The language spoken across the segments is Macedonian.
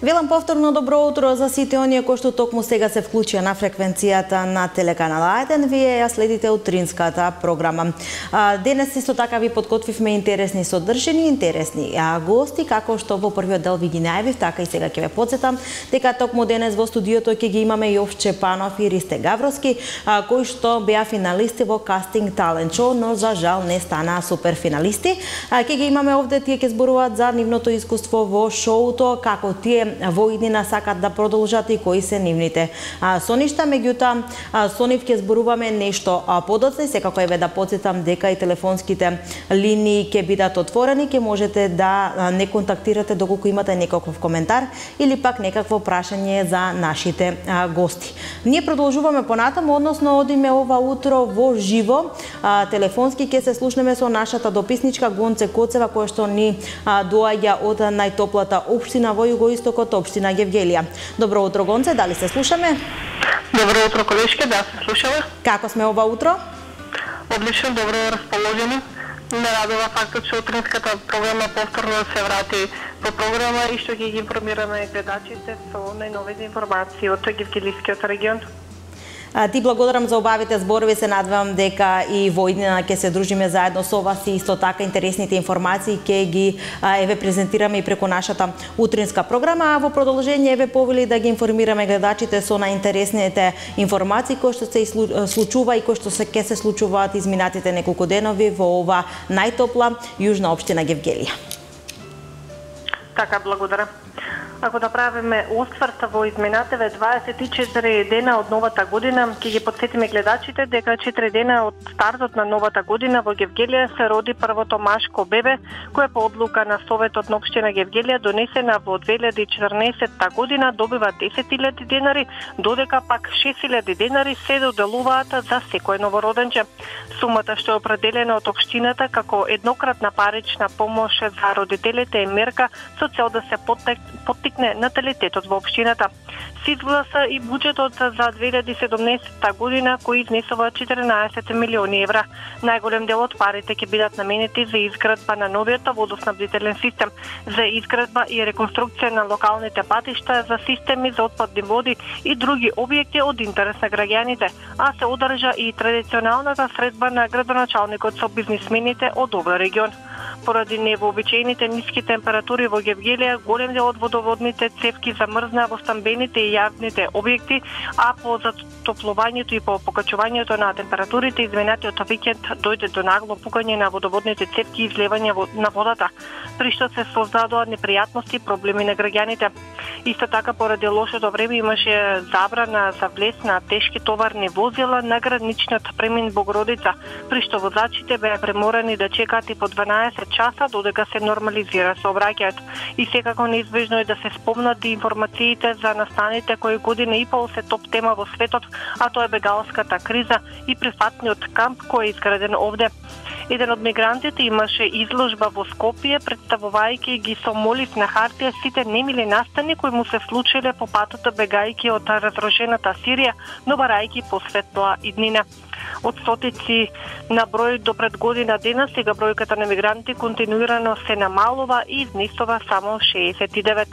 Велам повторно добро утро за сите оние кои што токму сега се вклучија на фреквенцијата на телеканал А1. Вие ја следите утринската програма. Денес исто така ви подготвивме интересни содржини, интересни гости, како што во првиот дел ви ги најавив, така и сега ќе ве потсетам дека токму денес во студиото ќе ги имаме Јовче Панов и Ристе Гавровски, кои што беа финалисти во Кастинг Талент шоу, но за жал не станаа супер финалисти. Ќе ги имаме овде, тие ќе зборуваат за нивното искуство во шоуто, како тие во иднина сакат да продолжат и кои се нивните соништа. Меѓутоа, со нив ќе зборуваме нешто подоцна. Секако еве да потсетам дека и телефонските линии ќе бидат отворени, ќе можете да не контактирате доколку имате некаков коментар или пак некакво прашање за нашите гости. Ние продолжуваме понатаму, односно одиме ова утро во живо. Телефонски ќе се слушнеме со нашата дописничка Гонце Коцева, која што ни доаѓа од најтоплата општина во југоистокот, општина Гевгелија. Добро утро, Гонце, дали се слушаме? Добро утро, колешке, да се слушаме. Како сме ова утро? Одлично, добро расположени. Не радува фактот што утринската програма повторно се врати во програма и што ќе ги информираме гледачите со најновите информации од Гевгелискиот регион. Ти благодарам за обавите зборови, се надевам дека и во иднина ќе се дружиме заедно со вас и исто така интересните информации ќе ги еве презентираме и преку нашата утринска програма, а во продолжение еве повели да ги информираме гледачите со најинтересните информации кои што се случува и кои што ќе се случуваат изминатите неколку денови во ова најтопла јужна општина Гевгелија. Така, благодарам. Ако да правиме осврт во изминативе 24 дена од новата година, ќе ги потсетиме гледачите дека 4 дена од стартот на новата година во Гевгелија се роди првото машко бебе, кое по одлука на Советот на општина Гевгелија донесена во 2014 година добива 10.000 денари, додека пак 6.000 денари се доделуваат за секој новороденче. Сумата што е определена од општината како еднократна парична помош за родителите е мерка со цел да се поттикне наталитетот во општината. Се изгласа и буџетот за 2017 година кој изнесува 14 милиони евра. Најголем дел од парите ќе бидат наменети за изградба на новиот водоснабдителен систем, за изградба и реконструкција на локалните патишта, за системи за отпадни води и други објекти од интерес на граѓаните, а се одржа и традиционалната средба на градоначалникот со бизнисмените од овој регион. Поради невообичаените ниски температури во Гевгелија, голем дел од водоводните цевки замрзна во стамбените и јавните објекти, а по затоплувањето и по покачувањето на температурите изминатиот викенд дојде до нагло пукање на водоводните цевки и излевање на водата, при што се создадоа непријатности и проблеми на граѓаните. Исто така, поради лошото време имаше забрана за влез на тешки товарни возила на граничниот премин Богородица, при што возачите беа преморани да чекаат и по 12 часа додека се нормализира сообраќајот. И секако неизбежно е да се спомнат и информациите за настаните кои година и пол се топ тема во светот, а тоа е бегалската криза и прифатниот камп кој е изграден овде. Еден од мигрантите имаше изложба во Скопје, представувајќи ги со молив на хартија сите немили настани кои му се случиле по патот бегајќи од разрушената Сирија, но барајќи посветла иднина. Од стотици на број до пред година дена, сега бројката на мигранти континуирано се намалува и изнесува само 69.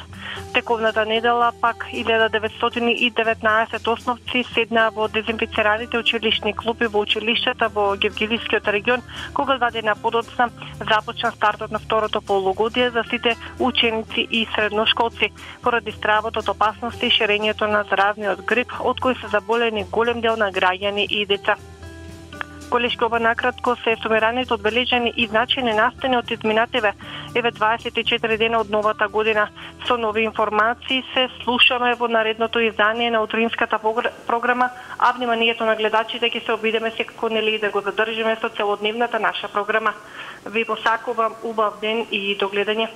Тековната недела пак 1919 основци седнаа во дезинфицираните училишни клупи во училиштата во Гевгелискиот регион, кога 2 дена подоцна започна стартот на второто полугодие за сите ученици и средношколци, поради стравот од опасности и ширењето на заразниот грип, од кој се заболени голем дел на граѓани и деца. Колешко, ова накратко се сумираните одбележани и значајни настани од изминативе 24 дена од новата година. Со нови информации се слушаме во наредното издание на утринската програма, а вниманието на гледачите ќе се обидеме секако нели да го задржиме со целодневната наша програма. Ви посакувам убав ден и до гледање.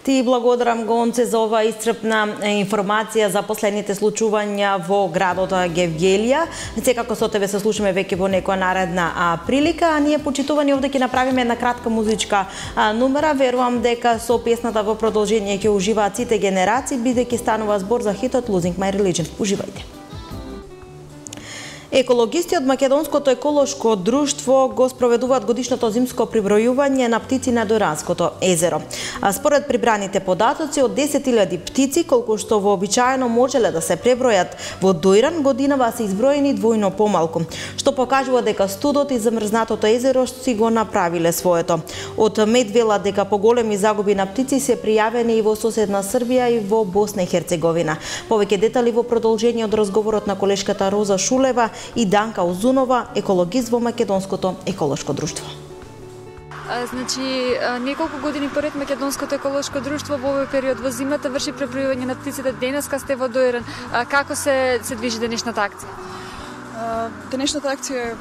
Ти благодарам, Гонце, за ова исцрпна информација за последните случувања во градот Гевгелија. Секако со тебе се слушаме веќе во некоја наредна прилика, а ние почитувани овде ќе направиме една кратка музичка номера. Верувам дека со песната во продолжение ќе уживаат сите генерации, бидејќи станува збор за хитот Losing My Religion. Уживајте. Екологисти од Македонското еколошко друштво го спроведуваат годишното зимско прибројување на птици на Дојранското езеро. Според прибраните податоци, од 10.000 птици, колку што вообичаено можеле да се пребројат во Дојран, годинава се изброени двојно помалку, што покажува дека студот и замрзнатото езеро си го направиле своето. Од МЕД вела дека поголеми загуби на птици се пријавени и во соседна Србија и во Босна и Херцеговина. Повеќе детали во продолжение од разговорот на колешката Роза Шулева и Данка Узунова, екологист во Македонското еколошко друштво. Значи, неколку години поред Македонското еколошко друштво во овој период во зимата врши пребројување на птиците. Денеска сте во Дојран. Како се движи денешната акција? Денешната акција е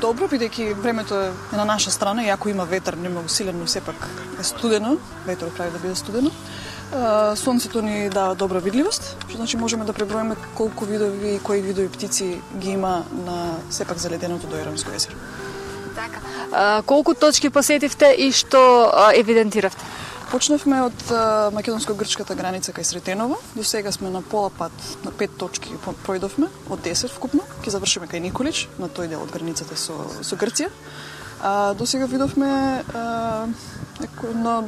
добро, бидејќи времето е на наша страна, иако има ветер не многу силен, но сепак е студено, ветерот прави да биде студено. Сонцето ни дава добра видливост, што значи можеме да преброиме колку видови и кои видови птици ги има на сепак заледеното Дојранско езеро. Така. Колку точки посетивте и што евидентиравте? Почнавме од македонско-грчката граница кај Сретеново. До сега сме на пола пат, на 5 точки пројдовме, од 10 вкупно. Ќе завршиме кај Николич, на тој дел од границата со Грција. До сега видовме на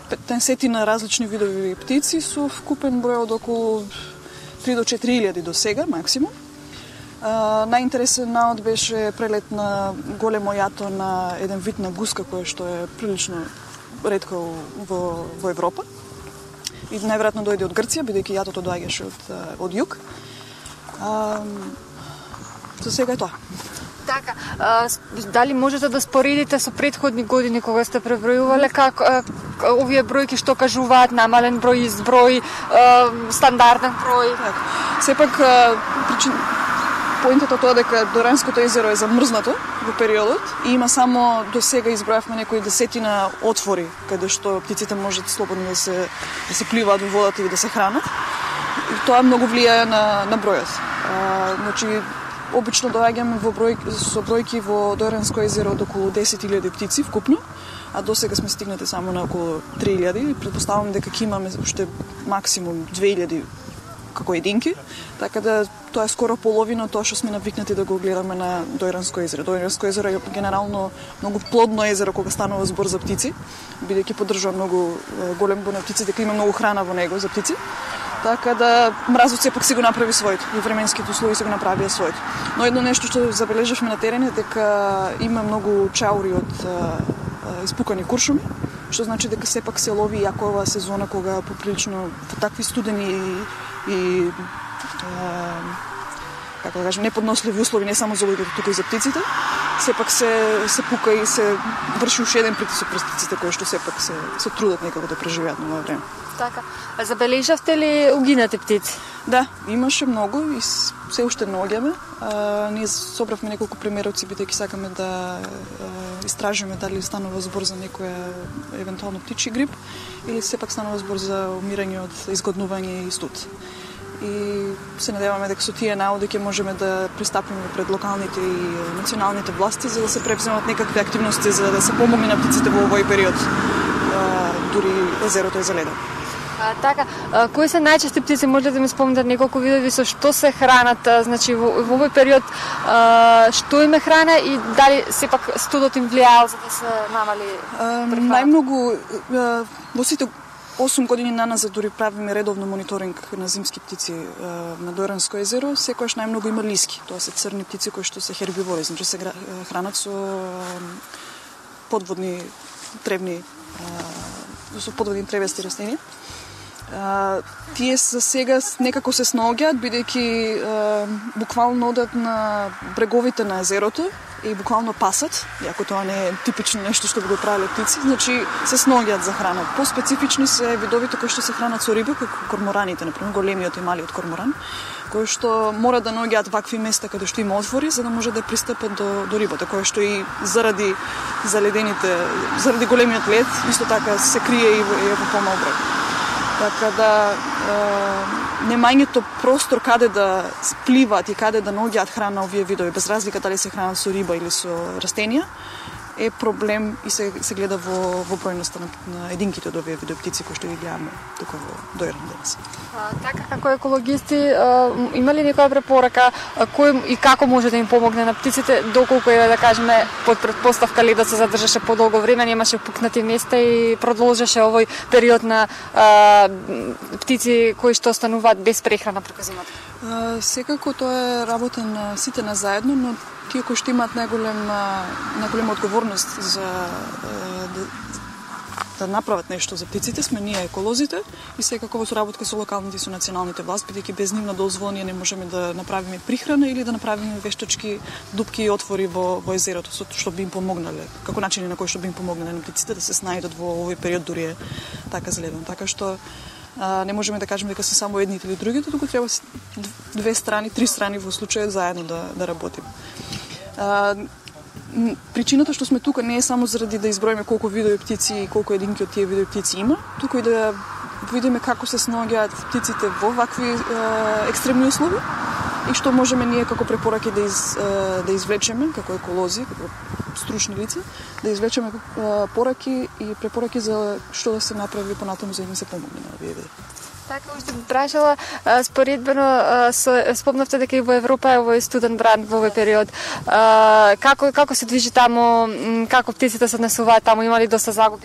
15 на различни видови птици со вкупен број од околу 3 до 4.000 до сега, максимум. Најинтересен наод беше прелет на големо јато на еден вид на гуска, кој што е прилично ретко во Европа. И најверојатно дојде од Грција, бидејќи јатото доаѓаше од југ. За сега е тоа. Така, дали можете да споредите со претходни години кога сте пребројувале, како овие бројки што кажуваат, намален број, изброј, стандарден број? Така. Сепак поинтата тоа дека Дојранското езеро е замрзнато во периодот и има само до сега избројавме некои десетина отвори каде што птиците можат слободно да се пливаат во водата и да се хранат. И тоа многу влијае на бројот. Значи обично доаѓаме со бројки во Дојранско езеро од околу 10.000 птици вкупно, а до сега сме стигнати само на околу 3.000 и претпоставувам дека ќе имаме уште максимум 2.000 како единки, така да тоа е скоро половина тоа што сме навикнати да го гледаме на Дојранско езеро. Дојранско езеро е генерално многу плодно езеро кога станува збор за птици, бидејќи поддржува многу голем број на птици, дека има многу храна во него за птици. Така да мразот сепак си го направи своето и временските услови се го направија своето. Но едно нешто што забележавме на терен е дека има многу чаури од испукани куршуми, што значи дека сепак се лови иако оваа сезона кога поприлично такви студени и како да кажем, неподносливи услови не само за луѓето, туку и за птиците. Сепак се пука и се врши уште еден притисок врз птиците кои што сепак се трудат некако да преживеат на ова време. Така. Забележавте ли угинати птици? Да, имаше многу и се уште наоѓаме. Ние собравме неколку примероци, бидејќи сакаме да истражиме дали станува збор за некоја евентуално птичи грип или сепак станува збор за умирање од изгоднување и студ. И се надеваме дека со тие наоди ќе можеме да пристапиме пред локалните и националните власти за да се превземат некакви активности за да се помогне на птиците во овој период. Дури езерото е заледено. Така, кои се најчести птици, можете да ми спомнете неколку видови со што се хранат, значи во овој период што им е храна и дали сепак студот им влијаел за да се намали прехраната? Најмногу во сите 8 години наназад дури правиме редовно мониторинг на зимски птици на Дојранско езеро, секојаш најмногу има лиски, тоа се црни птици кои што се хербивори, значи се хранат со подводни тревни со подводни тревести растенија. Тие за сега некако се снаоѓаат, бидејќи буквално одат на бреговите на езерото и буквално пасат, иако тоа не е типично нешто што би го правеле птици, значи се снаоѓаат за храна. Поспецифични се видовите кои што се хранат со риби, како кормораните, например, големиот и малиот корморан, кои што мора да наоѓаат вакви места каде што има отвори за да може да пристапат до рибата, која што и заради големиот лед, исто така се крие и во помал брег. Така да немањето простор каде да пливаат и каде да наоѓаат храна овие видови, без разлика дали се хранат со риба или со растенија, е проблем и се гледа во бројноста на единките од овие видеоптици кои што ги гледаме тука во Доиран денес. Така, како екологисти, има ли некоја препорака кој и како може да им помогне на птиците, доколку е, да кажеме, под предпоставка ледот се задржаше подолго време, немаше пукнати места и продолжеше овој период на птици кои што остануваат без прехрана преку зимата? Секако тоа е работа на сите на заедно, но тие кои што имаат најголема одговорност за да направат нешто за птиците сме ние еколозите и секако во соработка со локалните и со националните власти, бидејќи без нивна дозвола ние не можеме да направиме прихрана или да направиме вештачки дупки и отвори во езерото, што би им помогнале, како начини на кои што би им помогнале на птиците да се снајдат во овој период дури е така зледен. Така што не можеме да кажеме дека се само едните или другите, туку треба две страни, три страни во случајот заедно да работиме. Причината што сме тука не е само заради да изброиме колку видови птици и колку единки од тие видови птици има, туку и да видиме како се снаоѓаат птиците во вакви екстремни услови и што можеме ние како препораки да извлечеме како еколози, како стручни лица, да извлечеме пораки и препораки за што да се направи понатаму за да им се помогне на овие видови. Така, уште би прашала, споредбено спомнавте дека и во Европа е овој студен бран во овој период. Како се движи таму, како птиците се однесуваат таму, има ли доста загуби?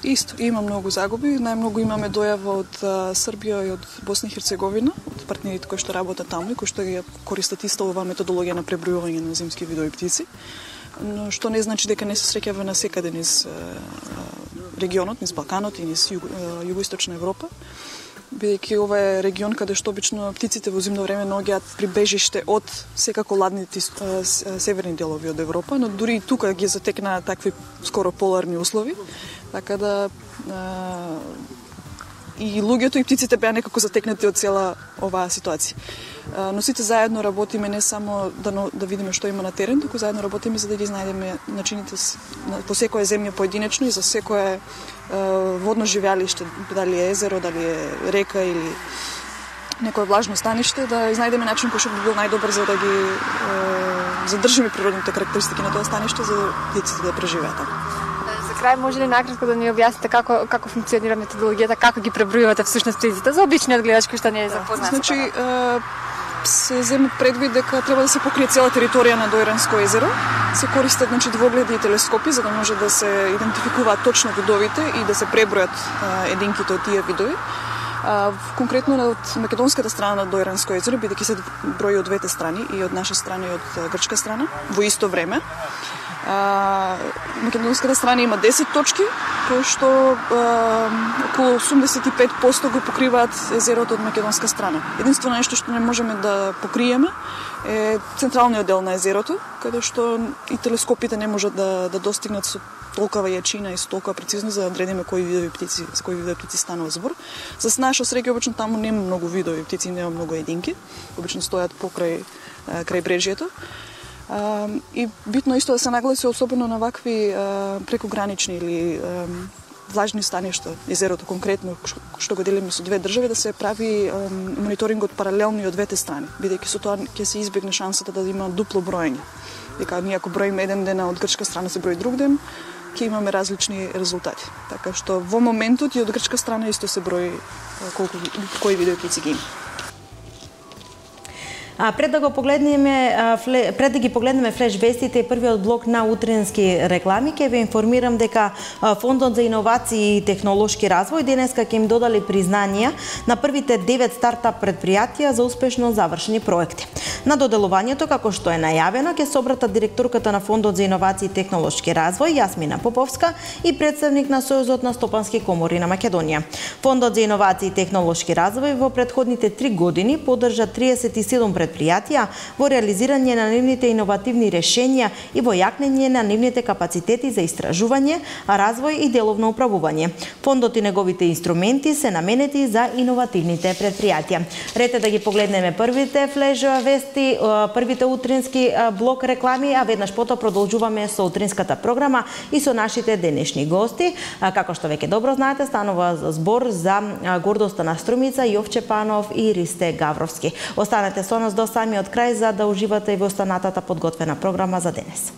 Исто, има многу загуби, најмногу имаме дојава од Србија и од Босна и Херцеговина, од партнерите кои што работат таму и кои што ја користат иста оваа методологија на пребројување на зимски видови птици. Но што не значи дека не се среќава на секаде низ регионот, низ Балканот и низ југоисточна Европа, бидејќи ова е регион каде што обично птиците во зимно време наоѓаат прибежиште од секако ладните северни делови од Европа, но дури и тука ги затекнаа такви скоро поларни услови, така да и луѓето и птиците беа некако затекнати од цела оваа ситуација. Но сите заедно работиме не само да видиме што има на терен, туку заедно работиме за да ги знајдеме начините по секоја земја поединечно и за секое водно живеалиште, дали е езеро, дали е река или некое влажно станиште, да изнајдеме начин кој што би бил најдобар за да ги задржиме природните карактеристики на тоа станиште за птиците да преживеат таму. За крај може ли накратко да ни објасните како функционира методологијата, како ги пребројувате всушност птиците за обичниот гледач кој што не е запознат? Значи, се зема предвид дека треба да се покрие цела територија на Доиранско езеро. Се користат двогледи и телескопи за да може да се идентификуваат точно видовите и да се пребројат единките од тие видови. Конкретно од македонската страна на Доиранско езеро, бидејќи се брои од двете страни, и од наша страна и од грчка страна, во исто време. Македонската страна има 10 точки, кои што околу 85% го покриваат езерото од македонска страна. Единствено нешто што не можеме да покриеме е централниот дел на езерото, каде што и телескопите не можат да достигнат со толкова јачина и со толкова прецизно за да одредиме кои видови птици, за кои видови птици станува збор. За наша среќа обично таму нема многу видови птици, нема многу единки, обично стојат покрај крајбрежјето. И битно исто да се нагласи особено на вакви прекогранични или влажни станишта, езерото конкретно, што го делиме со две држави, да се прави мониторингот паралелно и од двете страни, бидејќи со тоа ќе се избегне шансата да има дупло броење. Дека ние ако броиме еден ден од грчка страна се брои друг ден, ќе имаме различни резултати. Така што во моментот и од грчка страна исто се брои кои видови птици ги има. Пред да ги погледнеме флеш вестите и првиот блок на утрински реклами, ќе ве информирам дека Фондот за иновации и технолошки развој денеска ќе им додали признанија на првите 9 стартап предпријатија за успешно завршени проекти. На доделувањето, како што е најавено, ќе се обратат директорката на Фондот за иновации и технолошки развој Јасмина Поповска и представник на Сојузот на стопански комори на Македонија. Фондот за иновации и технолошки развој во претходните 3 години поддржа 37 предпријатија во реализирање на нивните иновативни решенија и во јакнење на нивните капацитети за истражување, развој и деловно управување. Фондот и неговите инструменти се наменети за иновативните предпријатија. Рете да ги погледнеме првите флеш вести, првите утрински блок реклами, а веднаш потоа продолжуваме со утринската програма и со нашите денешни гости. Како што веќе добро знаете, станува збор за гордоста на Струмица, Јовче Панов и Ристе Гавровски. Останете со нас до самиот крај за да уживате и во останатата подготвена програма за денес.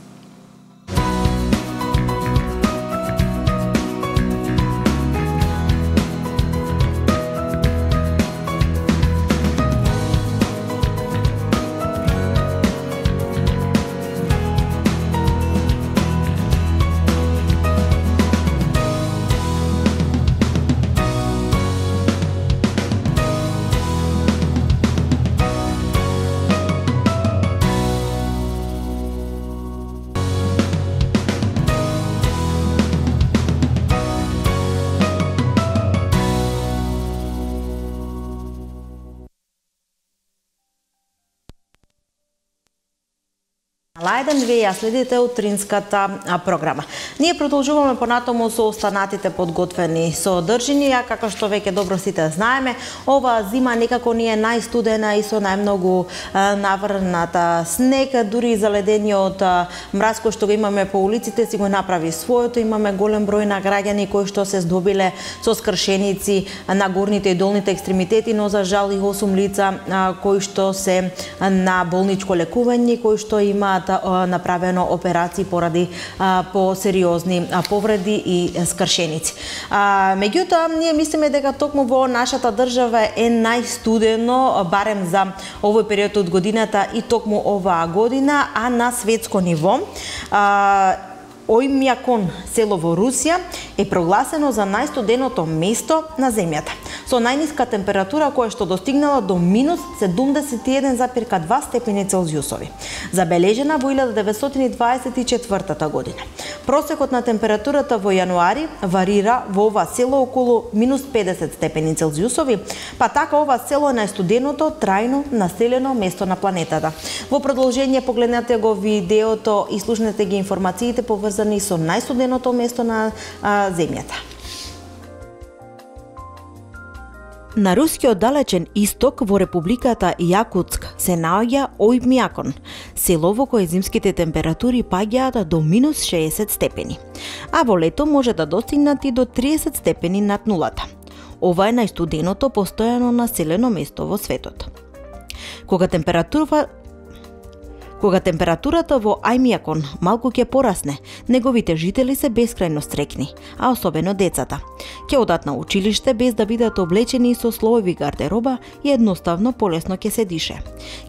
Лајден, вие ја следите утринската програма. Ние продолжуваме понатаму со останатите подготвени содржини, како што веќе добро сите знаеме, ова зима некако ни е најстудена и со најмногу наврната снег, дури и заледениот мраз кој што го имаме по улиците си го направи своето. Имаме голем број на граѓани кои што се здобиле со скршеници на горните и долните екстремитети, но за жал и 8 лица кои што се на болничко лекување, кои што имаат направено операции поради по-сериозни повреди и скршеници. Меѓутоа, ние мислиме дека токму во нашата држава е најстудено, барем за овој период од годината и токму оваа година, а на светско ниво Ојмјакон, село во Русија, е прогласено за најстуденото место на земјата, со најниска температура која што достигнала до минус 71,2 степени Целзиусови, забележена во 1924 година. Просекот на температурата во јануари варира во ова село околу минус 50 степени Целзиусови, па така ова село е најстуденото трајно населено место на планетата. Во продолжение погледнете го видеото и слушнете ги информациите поврзани со најстуденото место на земјата. На рускиот далечен исток во републиката Јакутск се наоѓа Ојмјакон, село во кое зимските температури паѓаат до минус 60 степени, а во лето може да достигнат и до 30 степени над нулата. Ова е најстуденото постојано населено место во светот. Кога температурата во Ојмјакон малку ќе порасне, неговите жители се бескрајно стрекни, а особено децата. Ќе одат на училиште без да бидат облечени со слоеви гардероба и едноставно полесно ќе се дише.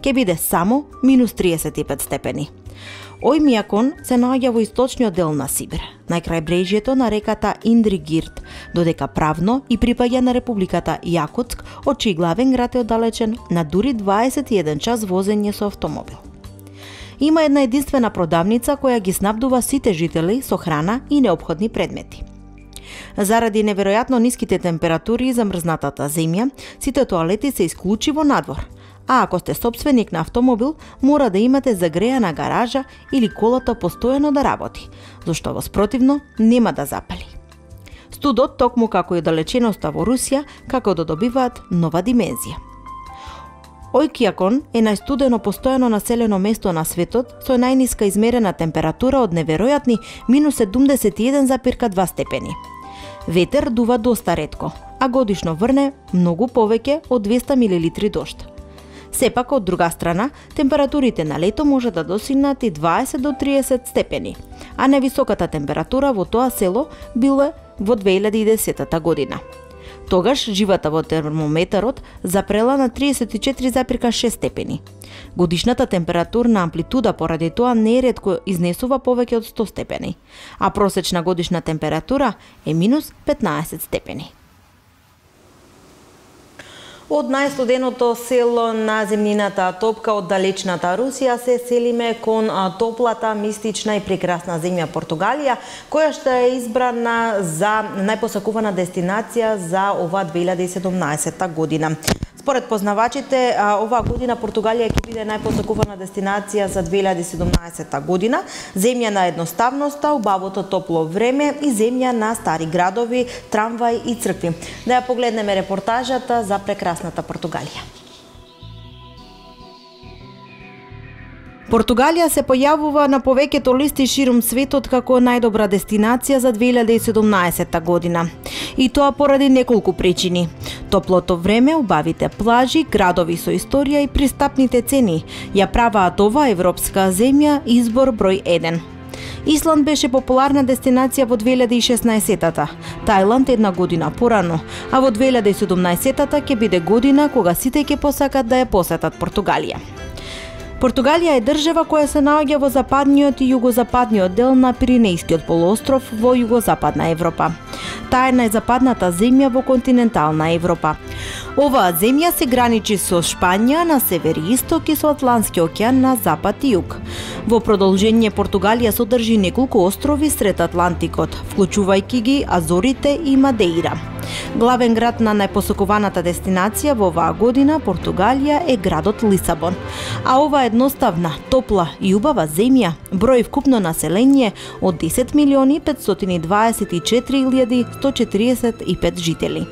Ќе биде само минус 35 степени. Ојмјакон се наоѓа во источниот дел на Сибир, нај крајбрежјето на реката Индригирт, додека правно и припаѓа на републиката Јакутск, од чиј главен град е оддалечен на дури 21 час возење со автомобил. Има една единствена продавница која ги снабдува сите жители со храна и неопходни предмети. Заради неверојатно ниските температури и замрзнатата земја, сите тоалети се исклучиво надвор, а ако сте собственик на автомобил, мора да имате загрејана гаража или колата постојано да работи, зашто во спротивно нема да запали. Студот, токму како и далеченоста во Русија, како да добиваат нова димензија. Ојмјакон е најстудено постојано населено место на светот со најниска измерена температура од неверојатни минус 71,2 степени. Ветер дува доста ретко, а годишно врне многу повеќе од 200 милилитри дожд. Сепак, од друга страна, температурите на лето може да достигнат и 20 до 30 степени, а највисоката температура во тоа село било во 2010 година. Тогаш живата во термометарот запрела на 34,6 степени. Годишната температурна амплитуда поради тоа неретко изнесува повеќе од 100 степени, а просечна годишна температура е минус 15 степени. Од најстуденото село на земнината топка од далечната Русија се селиме кон топлата, мистична и прекрасна земја Португалија, која што е избрана за најпосакувана дестинација за ова 2017 година. Според познавачите, оваа година Португалија ќе биде најпосакувана дестинација за 2017 година, земја на едноставноста, убавото топло време и земја на стари градови, трамваи и цркви. Да ја погледнеме репортажата за прекрасната Португалија. Португалија се појавува на повеќето листи ширум светот како најдобра дестинација за 2017 година. И тоа поради неколку причини. Топлото време, убавите плажи, градови со историја и пристапните цени ја праваат ова европска земја избор број 1. Исланд беше популарна дестинација во 2016-та, Тајланд една година порано, а во 2017-та ќе биде година кога сите ќе посакат да ја посетат Португалија. Португалија е држава која се наоѓа во западниот и југозападниот дел на Пиренејскиот полуостров во југозападна Европа. Таа е најзападната земја во континентална Европа. Оваа земја се граничи со Шпања на север и исток и со Атлантскиот океан на запад и југ. Во продолжение Португалија содржи неколку острови сред Атлантикот, вклучувајќи ги Азорите и Мадеира. Главен град на најпосекуваната дестинација во оваа година, Португалија, е градот Лисабон. А ова едноставна, топла и убава земја брои вкупно население од 10.524.145 жители.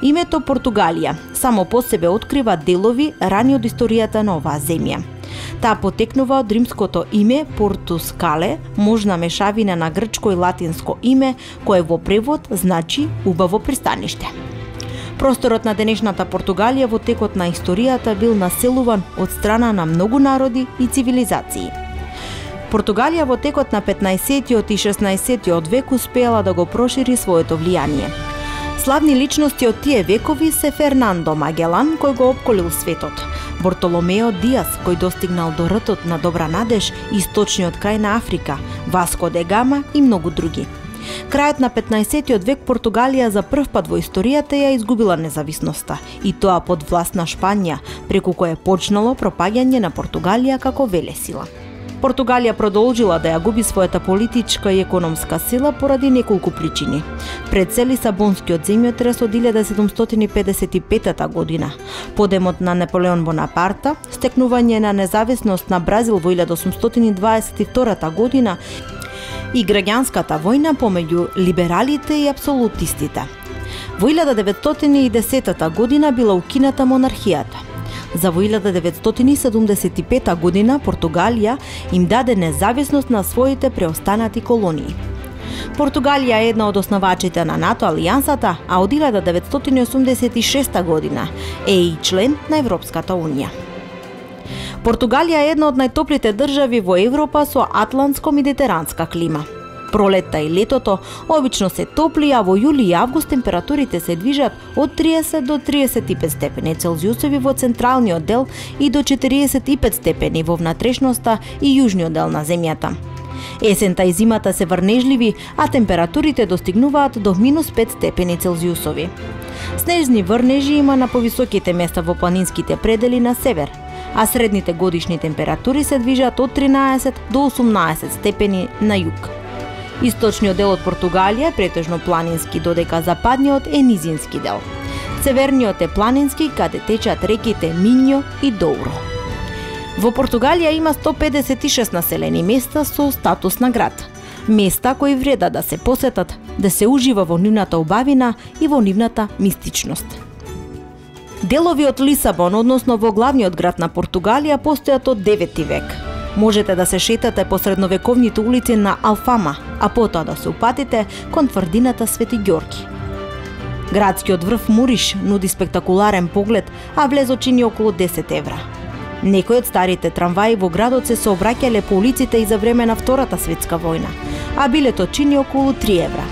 Името Португалија само по себе открива делови рани од историјата на оваа земја. Таа потекнува од римското име Портускале, можна мешавина на грчко и латинско име, кое во превод значи убаво пристаниште. Просторот на денешната Португалија во текот на историјата бил населуван од страна на многу народи и цивилизации. Португалија во текот на 15-тиот и 16-тиот век успеала да го прошири своето влијание. Славни личности од тие векови се Фернандо Магелан, кој го опколил светот, Бартоломео Диас, кој достигнал до ртот на Добра Надеж, источниот крај на Африка, Васко де Гама и многу други. Крајот на 15-тиот век Португалија за прв пат во историјата ја изгубила независноста, и тоа под власт на Шпанија, преку кое почнало пропаѓање на Португалија како велесила. Португалија продолжила да ја губи својата политичка и економска сила поради неколку причини. Пред се Лисабонскиот земјотрес од 1755 година, подемот на Наполеон Бонапарта, стекнување на независност на Бразил во 1822 година и граѓанската војна помеѓу либералите и апсолутистите. Во 1910 година била укината монархијата. За во 1975 година Португалија им даде независност на своите преостанати колонии. Португалија е една од основачите на НАТО алијансата, а од 1986 година е и член на Европската унија. Португалија е една од најтоплите држави во Европа со атлантско-медитеранска клима. Пролетта и летото обично се топли, а во јули и август температурите се движат од 30 до 35 степени Целзиусови во централниот дел и до 45 степени во внатрешноста и јужниот дел на земјата. Есента и зимата се врнежливи, а температурите достигнуваат до -5 степени Целзиусови. Снежни врнежи има на повисоките места во планинските предели на север, а средните годишни температури се движат од 13 до 18 степени на југ. Источниот дел од Португалија е претежно планински, додека западниот е низински дел. Северниот е планински, каде течат реките Минјо и Доуро. Во Португалија има 156 населени места со статус на град. Места кои вреда да се посетат, да се ужива во нивната убавина и во нивната мистичност. Делови од Лисабон, односно во главниот град на Португалија, постојат од 9 век. Можете да се шетате по средновековните улици на Алфама, а потоа да се упатите кон тврдината Свети Ѓорги. Градскиот врв Муриш нуди спектакуларен поглед, а влезот чини околу 10 евра. Некои од старите трамваи во градот се сообраќале по улиците и за време на Втората светска војна, а билетот чини околу 3 евра.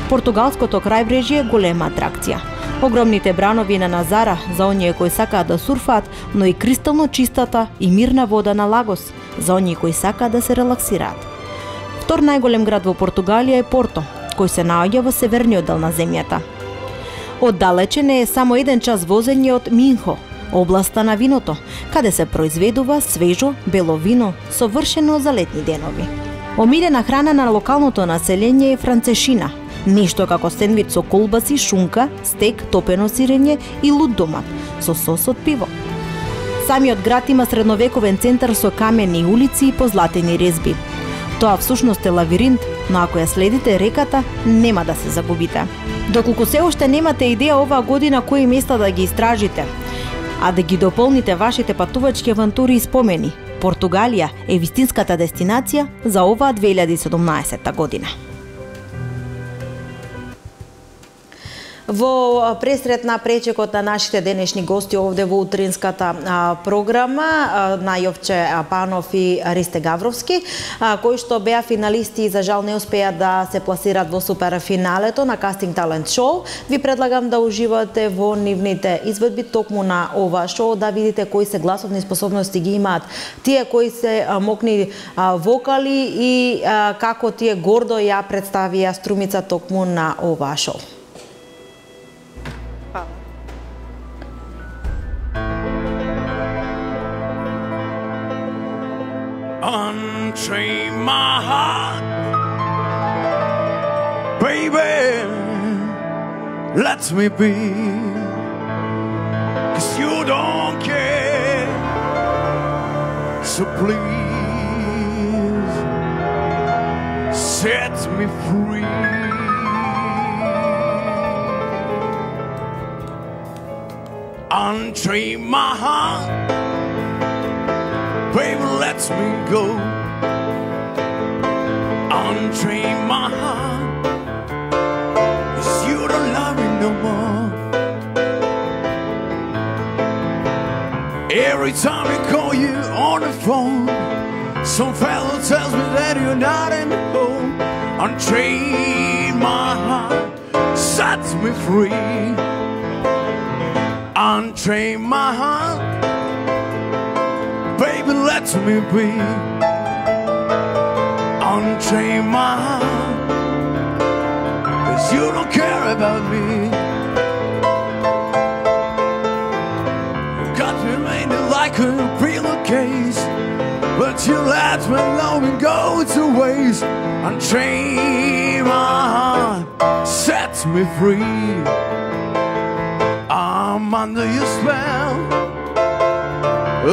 Португалското крајбрежје е голема атракција. Огромните бранови на Назара за оние кои сакаат да сурфаат, но и кристално чистата и мирна вода на Лагос за оние кои сакаат да се релаксираат. Втор најголем град во Португалија е Порто, кој се наоѓа во северниот дел на земјата. Оддалече не е само 1 час возење од Минхо, областа на виното, каде се произведува свежо бело вино совршено за летни денови. Омилена храна на локалното население е францешина, нешто како сендвич со колбаси, шунка, стек, топено сирење и луд домат со сос од пиво. Самиот град има средновековен центар со камени улици и позлатени резби. Тоа всушност е лавиринт, но ако ја следите реката, нема да се загубите. Доколку се уште немате идеја оваа година кои места да ги истражите, а да ги дополните вашите патувачки авантури и спомени, Португалија е вистинската дестинација за оваа 2017 година. Во пресрет на пречекот на нашите денешни гости овде во утринската програма на Јовче Панов и Ристе Гавровски, кои што беа финалисти и за жал не успеа да се пласират во суперфиналето на Casting Talent Show, ви предлагам да уживате во нивните изведби токму на ова шоу, да видите кои се гласовни способности ги имаат тие кои се мокни вокали и како тие гордо ја представија струмица токму на ова шоу. Unchain my heart, baby, let me be, 'cause you don't care, so please set me free. Unchain my heart, baby, let me go. Unchain my heart, 'cause you don't love me no more. Every time I call you on the phone, some fellow tells me that you're not in home. Unchain my heart, set me free. Unchain my heart, baby, let me be. Unchain my heart, 'cause you don't care about me. Got me made like a pillowcase, but you let my loving go to waste. Unchain my heart, set me free. I'm under your spell,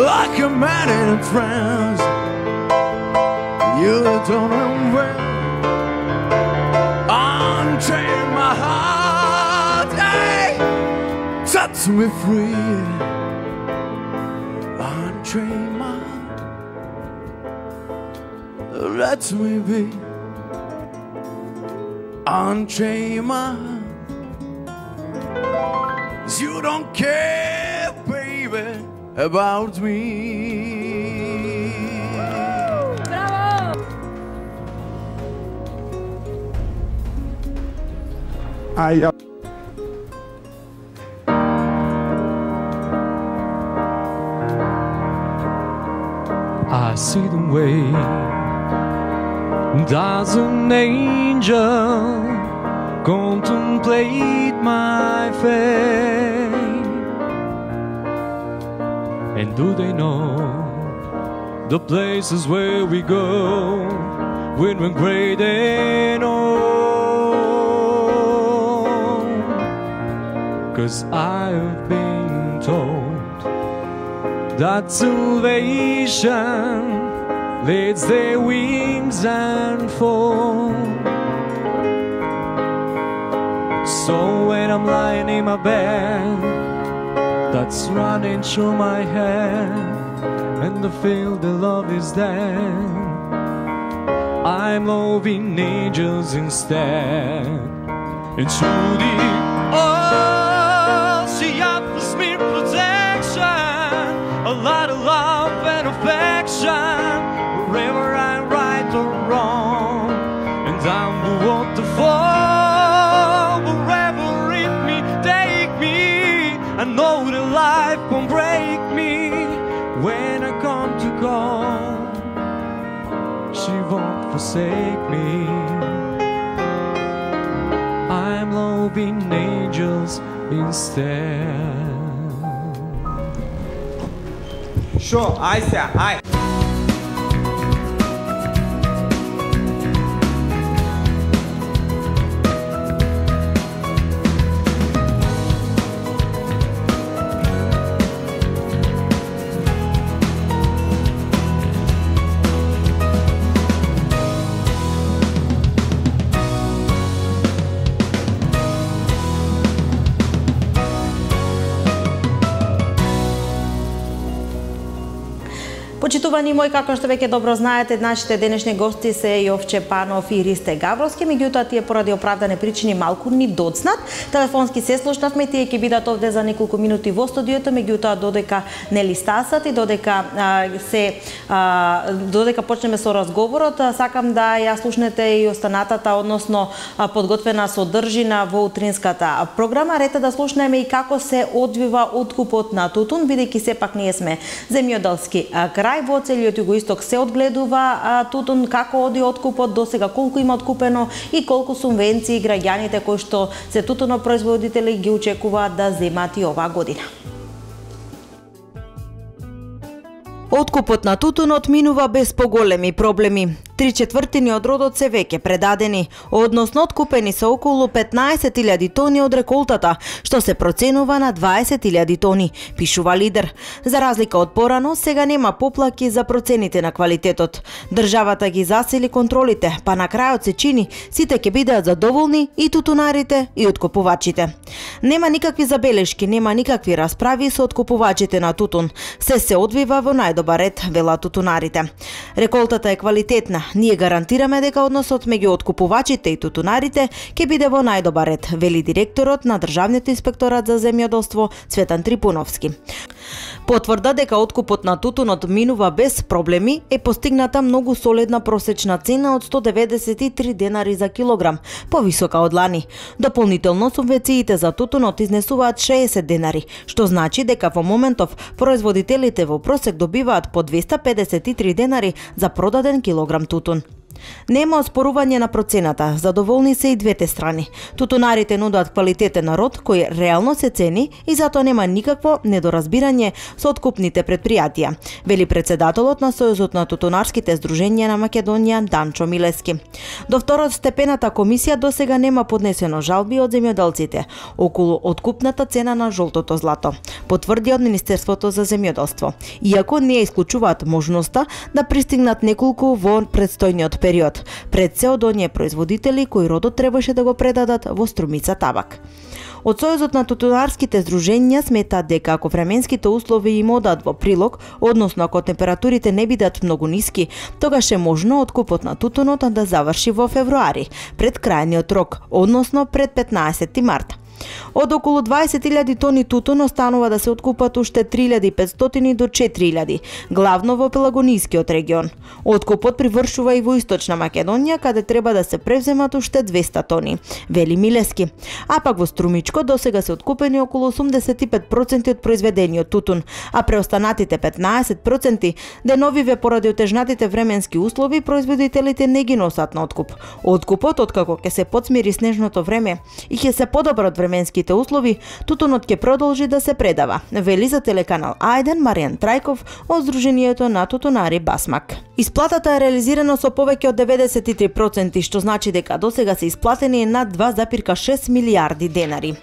like a man in a trance. You don't know well. Unchain my heart, hey, set me free. Unchain my heart, let me be. Unchain my heart, 'cause you don't care, baby, about me. Bravo! I see the way does an angel contemplate my fate, and do they know the places where we go when we're great and old? 'Cause I've been told that salvation leads their wings and fall. So when I'm lying in my bed, that's running through my head, and I feel the love is dead, I'm loving angels instead. And through the she offers me protection, a lot of love and affection, wherever I'm right or wrong. And down the waterfall, wherever it may take me, I know that life won't break me. When I come to go, she won't forsake me. I'm loving angels instead. Sure, I say, I. Почитувани мои, како што веќе добро знаете, нашите денешни гости се Јовче Панов и Ристе Гавровски, меѓутоа тие поради оправдани причини малку ни доцнат. Телефонски се слушнавме, тие ќе бидат овде за неколку минути во студиото, меѓутоа додека не листасат и додека почнеме со разговорот, сакам да ја слушнете и останатата, односно подготвена содржина во утринската програма. Рете да слушнеме и како се одвива откупот на тутун, бидејќи сепак ние сме земјоделски крај. Во целиот југоисток се одгледува тутун, како оди откупот до сега, колку има откупено и колку субвенции граѓаните кои што се тутунопроизводители ги очекуваат да земат и оваа година. Откупот на тутунот минува без поголеми проблеми. 3/4 од родот се веќе предадени, односно откупени се околу 15.000 тони од реколтата, што се проценува на 20.000 тони, пишува Лидер. За разлика од порано, сега нема поплаки за процените на квалитетот. Државата ги засили контролите, па на крајот се чини сите ќе бидеат задоволни, и тутунарите и откупувачите. Нема никакви забелешки, нема никакви расправи со откупувачите на тутун. Се одвива во најдобар ред, велат тутунарите. Реколтата е квалитетна. Ние гарантираме дека односот меѓу откупувачите и тутунарите ќе биде во најдобар ред, вели директорот на Државниот инспекторат за земјоделство Цветан Трипуновски. Потврда дека откупот на тутунот минува без проблеми е постигната многу солидна просечна цена од 193 денари за килограм, повисока од лани. Дополнително субвенциите за тутунот изнесуваат 60 денари, што значи дека во моментов производителите во просек добиваат по 253 денари за продаден килограм тутун. Нема оспорување на процената, задоволни се и двете страни. Тутунарите нудат квалитетен род кој реално се цени и затоа нема никакво недоразбирање со откупните предпријатија, вели председателот на Сојузот на тутунарските здруженија на Македонија Данчо Милески. До второстепената комисија досега нема поднесено жалби од земјоделците околу откупната цена на жолтото злато, потврди од Министерството за земјоделство, иако не исклучуваат можноста да пристигнат неколку во предстојниот период, пред се од оние производители кои родот требаше да го предадат во Струмица табак. Од Сојузот на тутунарските здруженија сметаат дека ако временските услови им одат во прилог, односно ако температурите не бидат многу ниски, тогаш е можно откупот на тутунот да заврши во февруари, пред крајниот рок, односно пред 15 март. Од околу 20.000 тони тутун останува да се откупат уште 3.500 до 4.000, главно во Пелагонискиот регион. Откупот привршува и во Источна Македонија, каде треба да се превземат уште 200 тони, вели Милески. А пак во Струмичко досега се откупени околу 85% од произведениот тутун, а преостанатите 15% деновиве поради отежнатите временски услови производителите не ги носат на откуп. Откупот, откако ќе се подсмири снежното време и ќе се подобрат временските услови, тутунот ќе продолжи да се предава, вели за телеканал А1 Маријан Трајков од Здруженијето на тутунари Басмак. Исплатата е реализирана со повеќе од 93%, што значи дека досега се исплатени над 2,6 милиарди денари.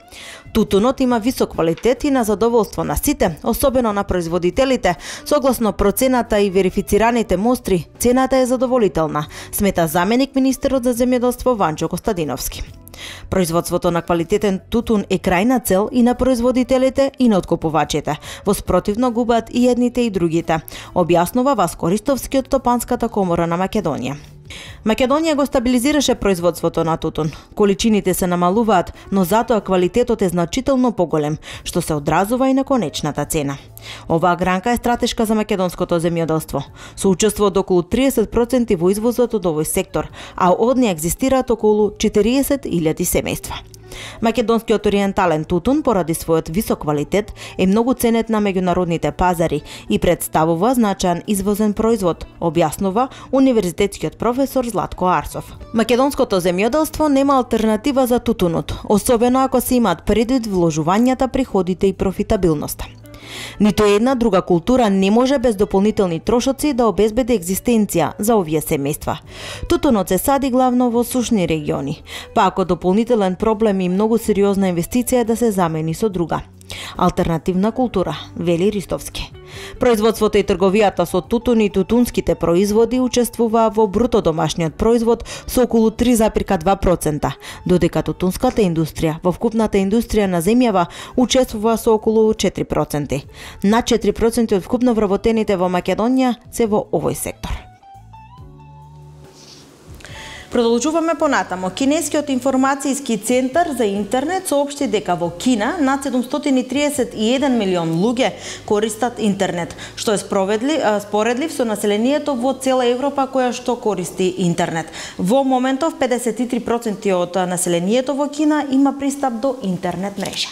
Тутунот има висок квалитет и на задоволство на сите, особено на производителите. Согласно процената и верифицираните мостри, цената е задоволителна, смета заменик министерот за земјоделство Ванчо Костадиновски. Производството на квалитетен тутун е крајна цел и на производителите и на откупувачите. Во спротивно губат и едните и другите, објаснува Васко Ристовски од Стопанската комора на Македонија. Македонија го стабилизираше производството на тутун. Количините се намалуваат, но затоа квалитетот е значително поголем, што се одразува и на конечната цена. Оваа гранка е стратешка за македонското земјоделство, со учество од околу 30% во извозот од овој сектор, а од неја екзистираат околу 40.000 семејства. Македонскиот ориентален тутун, поради својот висок квалитет, е многу ценет на меѓународните пазари и представува значаен извозен производ, објаснува универзитетскиот професор Златко Арсов. Македонското земјоделство нема алтернатива за тутунот, особено ако се имаат предвид вложувањата, приходите и профитабилноста. Ниту една друга култура не може без дополнителни трошоци да обезбеди екзистенција за овие семејства. Тутунот се сади главно во сушни региони, па ако дополнителен проблем и многу сериозна инвестиција е да се замени со друга. Алтернативна култура, вели Ристовски. Производството и трговијата со тутун и тутунските производи учествуваа во бруто домашниот производ со околу 3,2%, додека тутунската индустрија во вкупната индустрија на земјава учествува со околу 4%. Над 4% од вкупно вработените во Македонија се во овој сектор. Продолжуваме понатамо. Кинескиот информацијски центар за интернет соопшти дека во Кина над 731 милион луѓе користат интернет, што е споредлив со населението во цела Европа која што користи интернет. Во моментов 53% од населението во Кина има пристап до интернет мрежа.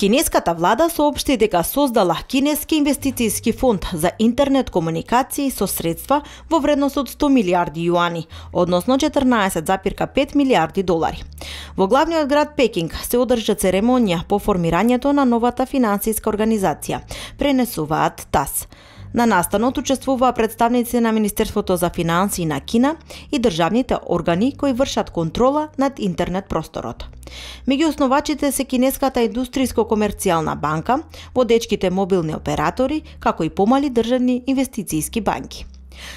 Кинеската влада соопшти дека создала Кинески инвестицијски фонд за интернет комуникации со средства во вредност од 100 милиарди јуани, односно 14,5 милиарди долари. Во главниот град Пекинг се одржа церемонија по формирањето на новата финансиска организација, пренесуваат ТАСС. На настанот учествуваа представници на Министерството за финансии на Кина и државните органи кои вршат контрола над интернет просторот. Меѓу основачите се Кинеската индустријско-комерцијална банка, водечките мобилни оператори, како и помали државни инвестицијски банки.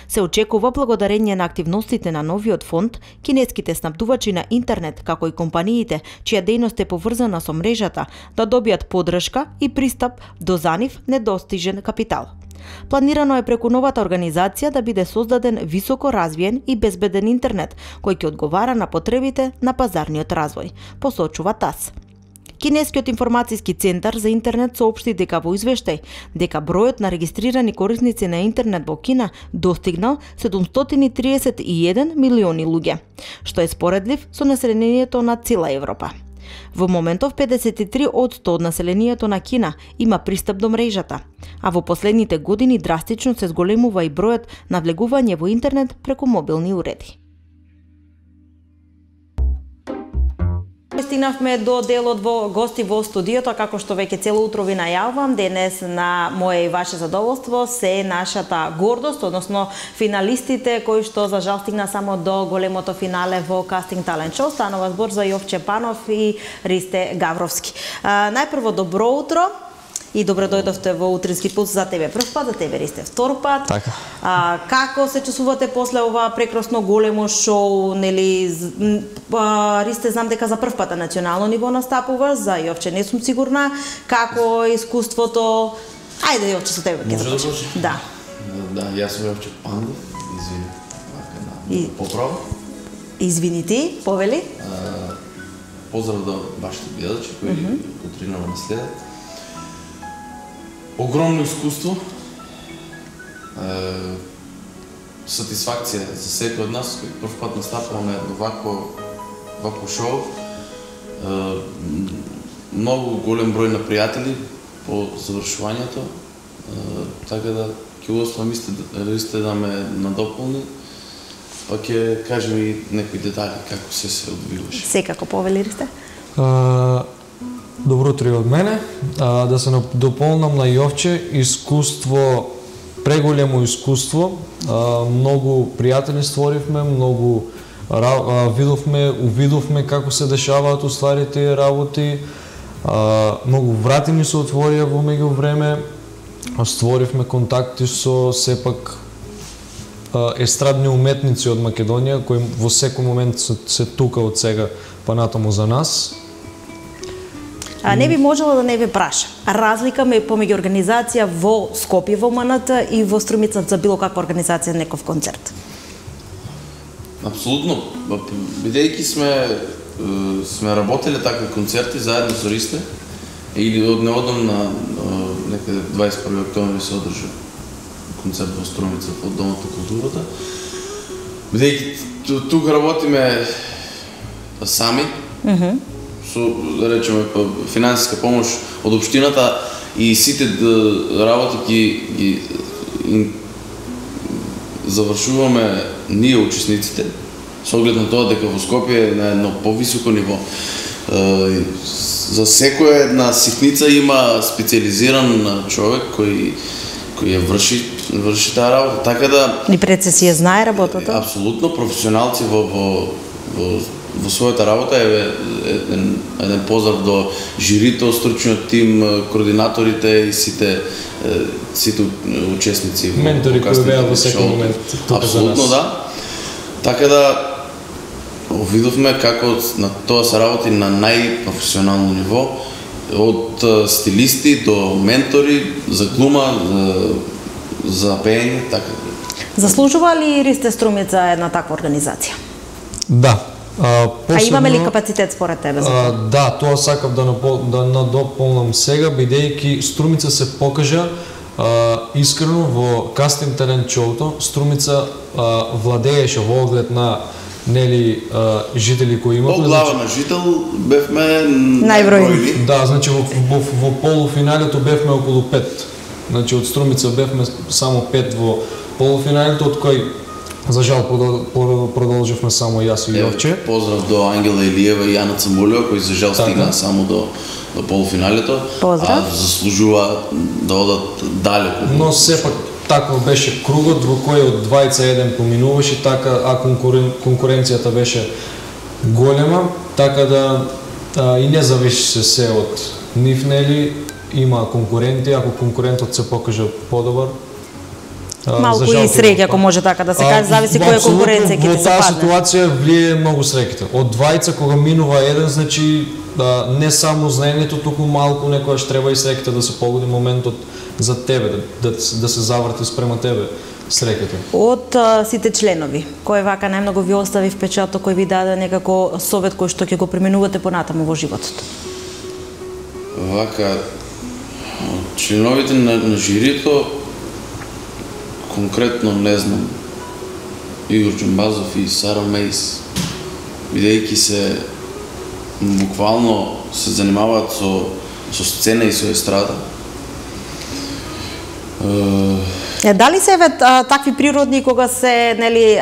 Се очекува благодарение на активностите на новиот фонд, кинеските снабдувачи на интернет, како и компаниите чија дејност е поврзана со мрежата, да добијат поддршка и пристап до за нив недостижен капитал. Планирано е преку новата организација да биде создаден високо развиен и безбеден интернет, кој ќе одговара на потребите на пазарниот развој, посочува ТАСС. Кинескиот информацијски центар за интернет соопшти дека во извештај дека бројот на регистрирани корисници на интернет во Кина достигнал 731 милиони луѓе, што е споредлив со населението на цела Европа. Во моментов 53% од населението на Кина има пристап до мрежата, а во последните години драстично се зголемува и бројот на влегување во интернет преку мобилни уреди. Стигнавме до делот во гости во студиото, како што веќе цело утро ви најавувам, денес на моје и ваше задоволство се нашата гордост, односно финалистите кои што за жал стигна само до големото финале во Casting Talent Show. Станува збор за Јовче Панов и Ристе Гавровски. Најпрво добро утро. И добро дојдовте во Утрински пулс. За тебе прв пат, за тебе Ристе втор пат. Така. Како се чувствувате после ова прекрасно големо шоу, нели? Ристе, знам дека за прв пат на национално ниво настапуваш, за Јовче не сум сигурна. Како е искуството? Ајде Јовче, со тебе ќе започнем. Да. Да, јас сум Јовче Пандов, извини. Поправо. Извини ти, повели. Поздрав до вашите гледачи кои утринава на следат. Огромно искуство, сатисфакција за секој од нас кој прв пат настапуваме на вакво шоу. Многу голем број на пријатели по завршувањето, така да ќе успеам Ристе да ме надополни, па ќе кажем и некои детали како се одвиваше. Секако повели Ристе. Добро утро и од мене. Да се дополнам на Јовче, искуство, преголемо искуство, многу пријатели створивме, многу увидовме како се дешаваат уствари тие работи, многу врати ни се отворија во меѓувреме, створивме контакти со сепак естрадни уметници од Македонија кои во секој момент се тука од сега па натаму за нас. Не би можела да не ве праша. Разлика помеѓу организација во Скопје во МНТ и во Струмица за било каква организација неков концерт? Апсолутно. Бидејќи сме работеле такви концерти заедно со Ристе, или од неодамна на некаде 21 октомври се одржа концерт во Струмица од Домот на културата. Бидејќи тука работиме сами, со, да речеме, финансиска помош од општината и сите работи ги завршуваме ние учесниците, со оглед на тоа дека во Скопје е на едно повисоко ниво. За секоја една ситница има специализиран човек кој ја врши таа работа, така да... И пред се си ја знае работата? Апсолутно, професионалци во својата работа е еден поздрав до жирито, стручниот тим, координаторите и сите учесници. Ментори кои беа во секој момент тука за нас. Апсолутно, да. Така да видовме како на тоа се работи на најпрофесионално ниво, од стилисти до ментори за глума, за пеење, така. Заслужува ли Ристе Струмица една таква организација? Да. Имаме ли капацитет според тебе за тоа? Да, тоа сакав да надополнам сега, бидејќи Струмица се покажа искрено во Casting Talent Show-то. Струмица владееше во оглед на нели жители кои имавме. По глава на жител бевме најбројни. Да, значи во полуфиналето бевме околу 5. Значи од Струмица бевме само 5 во полуфиналето, од кои за жал продолживме само јас и Јовче. Поздрав до Ангела Илиева и Јана Цамбулева, кои за жал стигнаа само до полуфиналето. Поздрав. А заслужува да одат далеку. Но сепак таков беше кругот во кој од двајца еден поминуваше, така, а конкуренцијата беше голема, така да и не зависи се од нив, нели, има конкуренти, ако конкурентот се покаже подобар. Малку и среќа, ако може така да се каже, зависи која конкуренција ќе ти се падне. Во таа ситуација влие многу среќите. Од двајца кога минува еден, значи не само знаењето, туку малку некојаш треба и среќите да се погоди моментот за тебе, да се заврти спрема тебе среќата. Од сите членови, кој вака најмногу ви остави впечаток, кој ви даде некако совет кој што ќе го применувате понатаму во животот? Вака, членовите на жирито, конкретно не знам, Игор Џамбазов и Сара Мејс, бидејќи се буквално се занимаваат со сцена и со естрада. Дали се такви природни кога се нели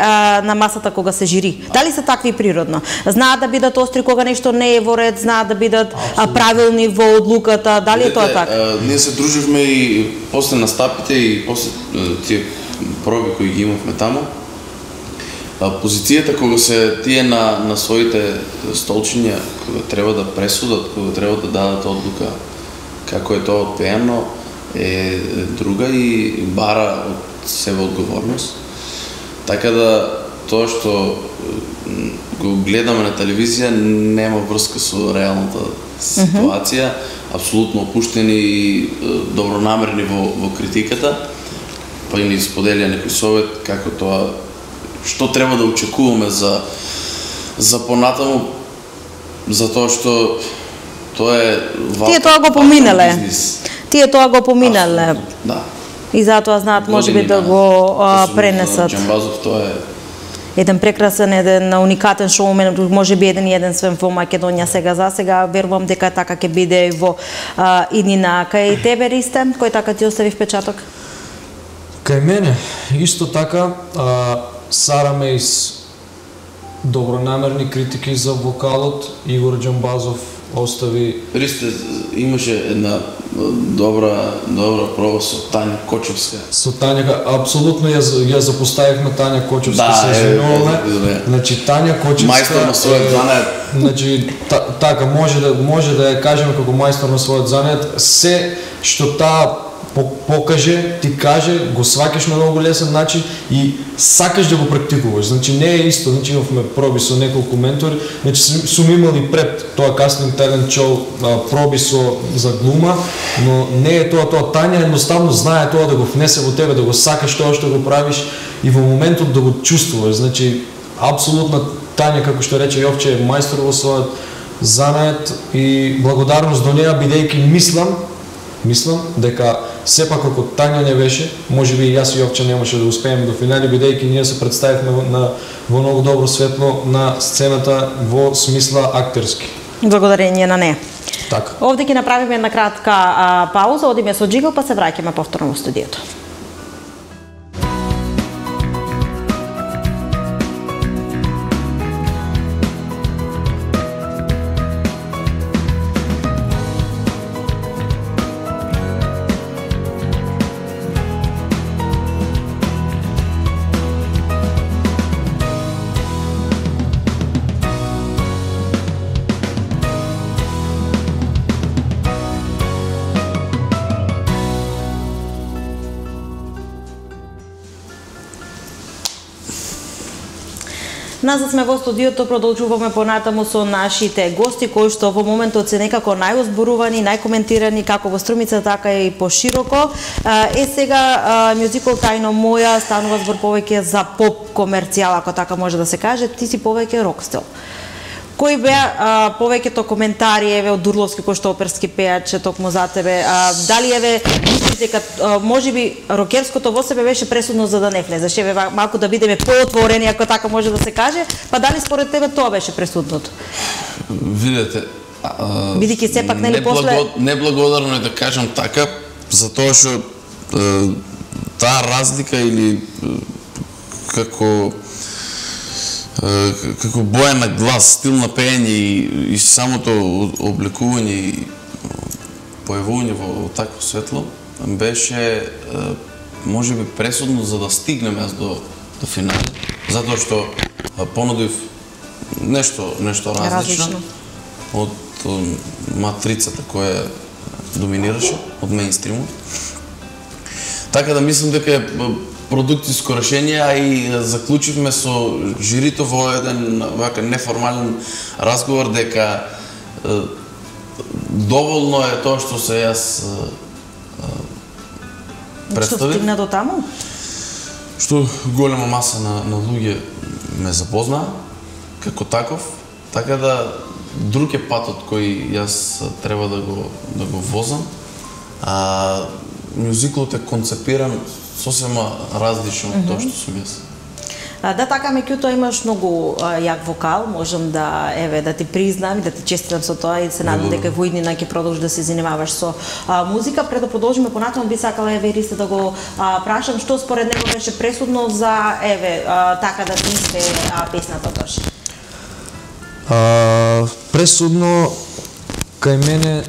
на масата кога се жири? Дали се такви природно? Знаат да бидат остри кога нешто не е во ред, знаат да бидат правилни во одлуката, дали е тоа така? Ние се друживме и после настапите и после тие проби кои ги имавме таму. Позицијата кога се тие на своите столчиња, кога треба да пресудат, кога треба да дадат одлука како е тоа отпеано, е друга и бара од себе одговорност. Така да тоа што го гледаме на телевизија нема врска со реалната ситуација, апсолутно опуштени и добронамерни во критиката, па и ни споделија некој совет како тоа што треба да очекуваме за понатаму, за тоа што тоа е Тие тоа го поминале. Тие тоа го поминале. Да. И затоа знаат можеби да го пренесат. Џамбазов тоа е еден прекрасен, еден уникатен шоумен, можеби еден свен во Македонија сега за сега, верувам дека така ќе биде и во иднина. Кај тебе, Ристе, кој така ти остави впечаток? Кај мене исто така Сара Мејс добронамерни критики за вокалот, Игор Џамбазов остави. Ристе имаше една добра проба со Тања Кочевска. Со Тања, апсолутно ја запоставивме Тања Кочевска, се извинуваме. Значи Тања Кочевска мајстор на својот занет. Значи така може да ја кажеме како мајстор на својот занет. Се што таа покаже, ти каже, го сваќаш на многу лесен начин и сакаш да го практикуваш. Значи не е исто, значи имавме проби со неколку ментори, значи сум имали пред тоа кастинг талент шоу проби за глума, но не е тоа. Тања едноставно знае тоа да го внесе во тебе, да го сакаш тоа што го правиш и во моментот да го чувствуваш. Значи апсолутно Тања, како што рече Јовче, е мајстор во својот занет и благодарност до неа, бидејќи мислам дека сепак ако Тања не беше, можеби и јас и Јовче немаше да успееме до финали, бидејќи ние се представивме во многу добро светло на сцената во смисла актерски. Благодарение на неа. Така. Овде ќе направиме една кратка пауза, одиме со джигл, па се враќаме повторно во студиото. Назад сме во студиото, продолжуваме понатаму со нашите гости кои што во моментот се некако најозборувани, најкоментирани како во Струмица, така и пошироко. Сега мюзикол Тајно моја станува збор повеќе за поп комерцијал, ако така може да се каже, ти си повеќе рок стил. Кои беа повеќето коментари еве од Дурловски кој што оперски пеач токму за тебе? Дали еве мислиш дека можеби рокерското во себе беше пресудно за да не влезеш? Еве малку да бидеме поотворени, ако така може да се каже, па дали според тебе тоа беше пресудното? Видете, бидејќи сепак нели после неблагодарно е да кажам така, затоа што таа разлика или како боја на глас, стил на пеење и самото облекување и појавување во такво светло беше можеби пресудно за да стигнем јас до финале, затоа што понудив нешто различно од матрицата која доминираше од мејнстримот. Така да мислам дека е продуктивско решение, а и заклучивме со жирито во еден вака неформален разговор дека доволно е тоа што се јас представив. Што стигна до таму? Што голема маса на луѓе ме запознаа како таков, така да друг е патот кој јас треба да го возам. Мюзиклот е концепиран сосема различно од тоа што сум јас. Да, така, меѓутоа имаш многу јак вокал, можам да ти признам и да ти честитам со тоа и се надам дека во иднина ќе продолжиш да се занимаваш со музика. Пред да продолжиме понатаму, би сакала Ристо да го прашам што според него беше пресудно за така да се испее песната Тош. Пресудно кај мене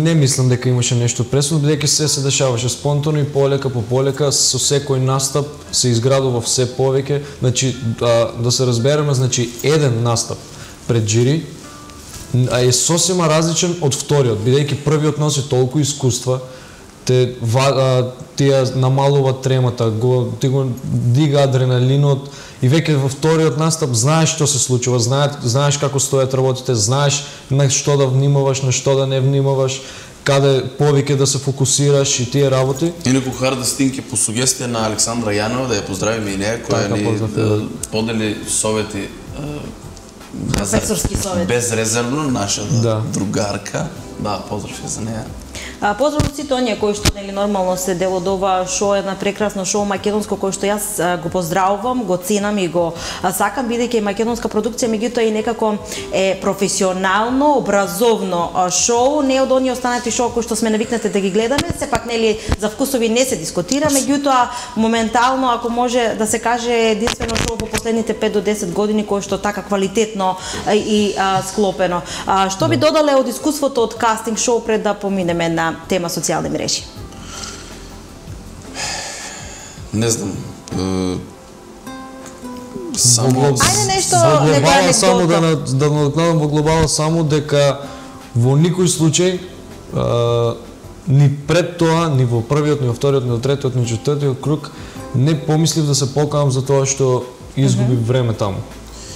не мислам дека имаше нешто пресудно, бидејќи се дешаваше спонтано и полека по полека, со секој настап се изградува все повеќе. Значи, да се разбереме, значи еден настап пред жири е сосема различен од вториот, бидејќи првиот носи толку искуства, тие намалува тремата, ти го дига адреналинот и веќе во вториот настап знаеш што се случува, знаеш како стојат работите, знаеш на што да внимаваш, на што да не внимаваш, каде повеќе да се фокусираш и тие работи. Инаку Харда Стинки по сугестија на Александра Јанова, да ја поздравиме и неја, која ни подели совети професорски совет безрезервно, наша другарка. Да, поздрав за неја. Поздрав од сите оние кои што нели нормално се дел од ова шоу, една прекрасно шоу македонско кој што јас го поздравувам, го ценам и го сакам, бидејќи е македонска продукција, меѓутоа и некако е професионално, образовно шоу, не од оние останати шоу кои што сме навикнати да ги гледаме, сепак нели за вкусови не се дискутира, меѓутоа моментално ако може да се каже единствено шоу во последните 5 до 10 години кој што така квалитетно и склопено. Што би додале од искуството од кастинг шоу пред да поминеме на тема социјални мрежи? Не знам. Ајде нешто само да надокнадам во глобално само дека во никој случај ни пред тоа, ни во првиот, ни во вториот, ни во третиот, ни во четвртиот круг не помислив да се покажам за тоа што изгубив време таму.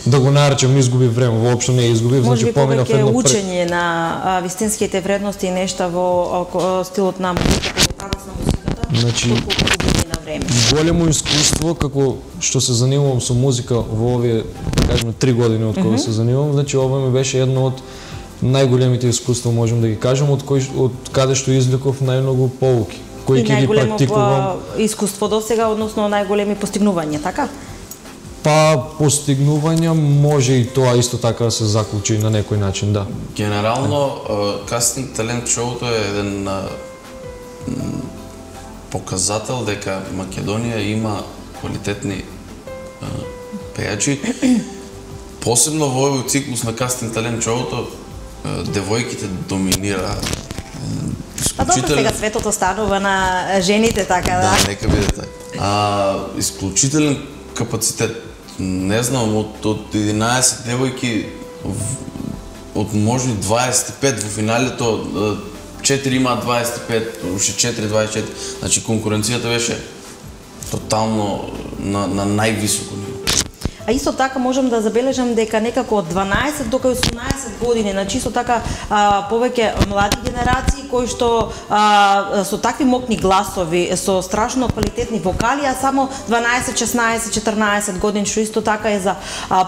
Да го наречам изгуби време, воопшто не изгубив, значи поминав едно учење на вистинските вредности и нешта во стилот на музиката, на музиката. Значи големо искуство како што се занимавам со музика во овие, да кажеме, 3 години од кога се занимавам, значи ова ми беше едно од најголемите искуства, можем да ги кажем, од каде што извлеков најмногу поуки, кои ќе ги практикувам. И најголемо искуство досега, односно најголеми постигнувања, така? Па постигнувања може и тоа исто така да се заклучи на некој начин, да. Генерално кастинг талент шоуто е еден показател дека Македонија има квалитетни пејачи. Посебно во овој циклус на кастинг талент шоуто девојките доминираат. А добро, сега светото станува на жените, така да? Да, нека биде така. Исклучителен капацитет. Не знам, од 11 девојки, од можни 25 во финалето, 4 имаат 25, уште 4 24. Значи конкуренцијата беше тотално на највисоко ниво. А исто така можам да забележам дека некако од 12 до 18 години, значи исто така повеќе млади генерации кои што со такви мокни гласови, со страшно квалитетни вокали, а само 12, 16, 14 години, што исто така е за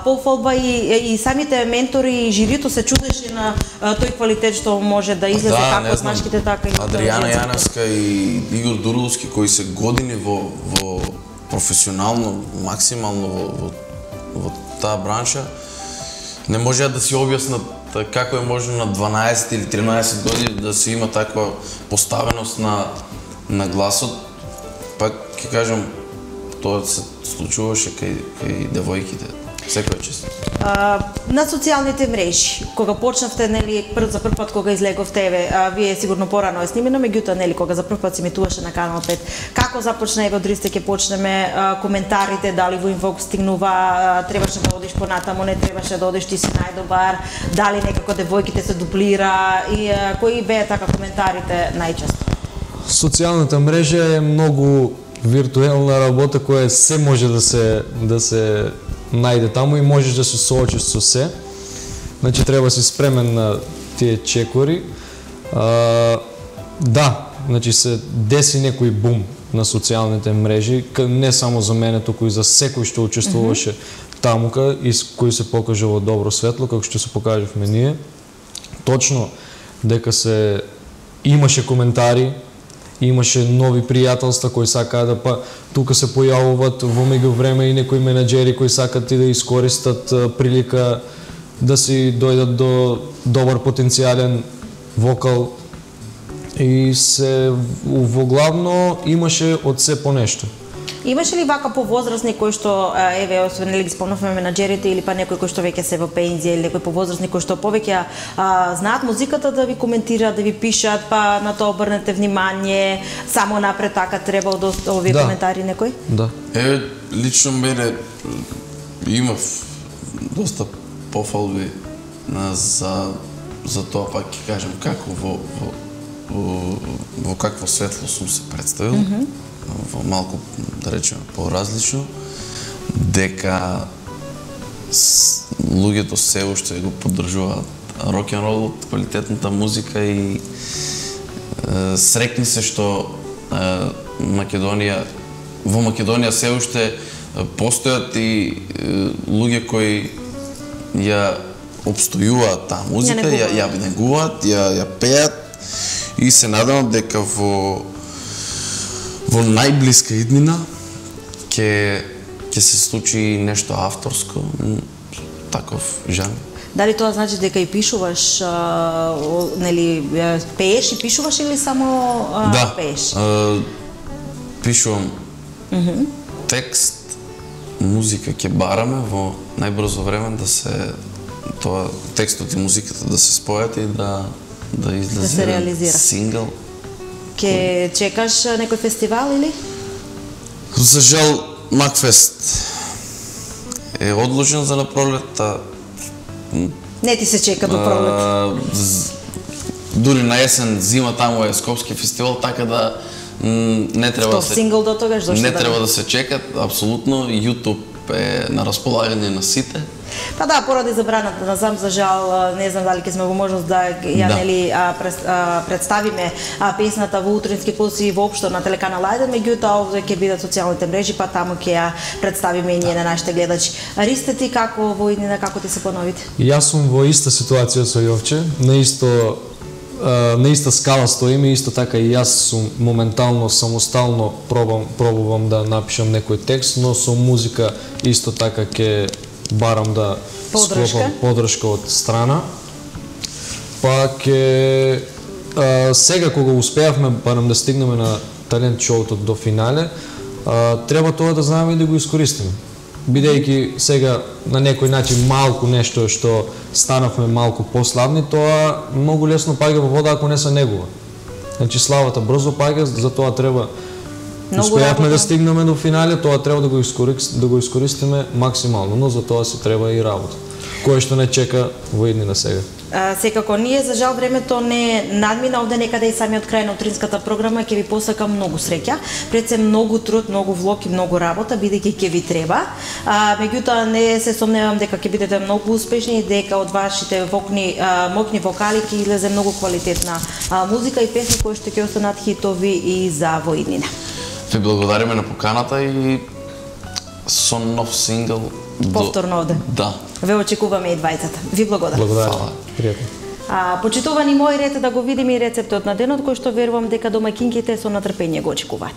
пофалба и самите ментори и жирито се чудеше на тој квалитет што може да излезе како од машките, така и Адријана Јаневска и Игор Дурловски кои се години во професионално, максимално во таа бранша, не можеа да си објаснат како е можно на 12 или 13 години да се има таква поставеност на гласот. Пак ќе кажам, тоа се случуваше кај девојките. Секоја чест. На социјалните мрежи, кога почнавте, нели, за прв пат кога излеговте, вие сигурно порано е снимено, меѓутоа, нели, кога за прв пат се емитуваше на Канал 5, како започна, еве, од Ристе ќе почнеме, коментарите, дали во инфокс стигнува, требаше да одиш понатаму, не требаше да одиш, ти си најдобар, дали некако девојките се дуплира и кои беа така коментарите најчесто? Социјалната мрежа е многу виртуелна работа која се може да се најде таму и можеш да се соочиш со се. Значи треба си спремен на тие чекори. Да, значи се деси некој бум на социјалните мрежи, не само за мене, туку и за секој што учествуваше тамука и кој се покаже во добро светло, како што се покажавме ние. Точно дека имаше коментари, имаше нови пријателства кои сакаа да тука се појавуваат во меѓувреме и некои менаџери кои сакаат и да искористат прилика да си дојдат до добар потенцијален вокал и во главно имаше од се по нешто. Имаше ли вака повозрастни кои што, еве, освен нели ги спомнавме менаџерите или па некои кои што веќе се во пензија или некои повозрастни кои што повеќе знаат музиката да ви коментираат, да ви пишат, па на тоа обрнете внимание, само напред така треба од овие коментари некои? Да. Лично мене имав доста пофалби за тоа, пак ќе кажам, како во какво светло сум се представил. Во малку, да речеме, по-различно, дека луѓето се уште го поддржуваат рок-н-ролот, квалитетната музика и срекни се што во Македонија се уште постојат и луѓе кои ја обстојуваат таа музика, ја негуваат, ја пеат и се надевам дека во најблиска иднина ќе се случи нешто авторско, таков жанр. Дали тоа значи дека и пишуваш, нели, пееш и пишуваш или само пееш? Да, пишувам текст, музика ќе бараме во најбрзо време да се текстот и музиката да се спојат и да излезе сингл. Ке чекаш некој фестивал или? За жал, Макфест е одложен за напролет, не ти се чека до пролет. Дури на есен, зима таму е Скопски фестивал, така да не треба да се... сингл до тогаш, зашто не треба да се чекат, апсолутно. YouTube е на располагање на сите. Па да, поради забраната на за жал, не знам дали ќе сме во можност да ја нели представиме песната во утрински пулс и воопшто на телеканал 1, меѓутоа овде ќе бидат социјалните мрежи, па таму ќе ја представиме и ние на нашите гледачи. Ристе, ти како во иднина, како ти се поновите? Јас сум во иста ситуација со Јовче, на иста скала стоиме, исто така и јас сум моментално, самостално пробувам да напишам некој текст, но со музика исто така ќе барам да склопам поддршка од страна. Па сега кога успеавме барам да стигнеме на талент шоуто до финале, треба тоа да знаеме и да го искористиме. Бидејќи сега на некој начин малку нешто што станавме малку пославни, тоа многу лесно паѓа во вода ако не се негува. Значи славата брзо паѓа, затоа треба успеавме да стигнеме до финале, тоа треба да го искористиме максимално, но за тоа се треба и работа. кое што не чека во иднина сега. Секако, ние за жал времето не надмина овде некаде и самиот крај на утринската програма. Ќе ви посакам многу среќа, пред се многу труд, многу влог и многу работа, бидејќи ќе ви треба. Меѓутоа не се сомневам дека ќе бидете многу успешни и дека од вашите моќни вокали ќе излезе многу квалитетна музика и песни кои што ќе останат хитови и за во иднина. Ви благодариме на поканата и со нов сингл повторно овде. Да. Ве очекуваме и двајцата. Ви благодарам. Благодарам. Пријатно. Почитувани мои, рете да го видиме и рецептот на денот, кој што верувам дека домаќинките со натрпение го очекуваат.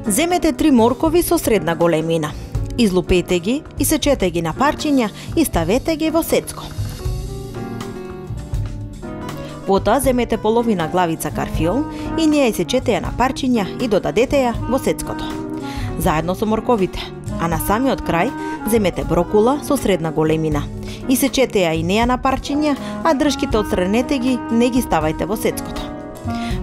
Земете 3 моркови со средна големина. Излупете ги, исечете ги на парчиња и ставете ги во сецко. Потоа земете половина главица карфиол и неја исечете ја на парчиња и додадете ја во сецкото. Заедно со морковите, а на самиот крај земете брокула со средна големина. Исечете ја и неја на парчиња, а дршките отстранете ги, не ги ставајте во сецкото.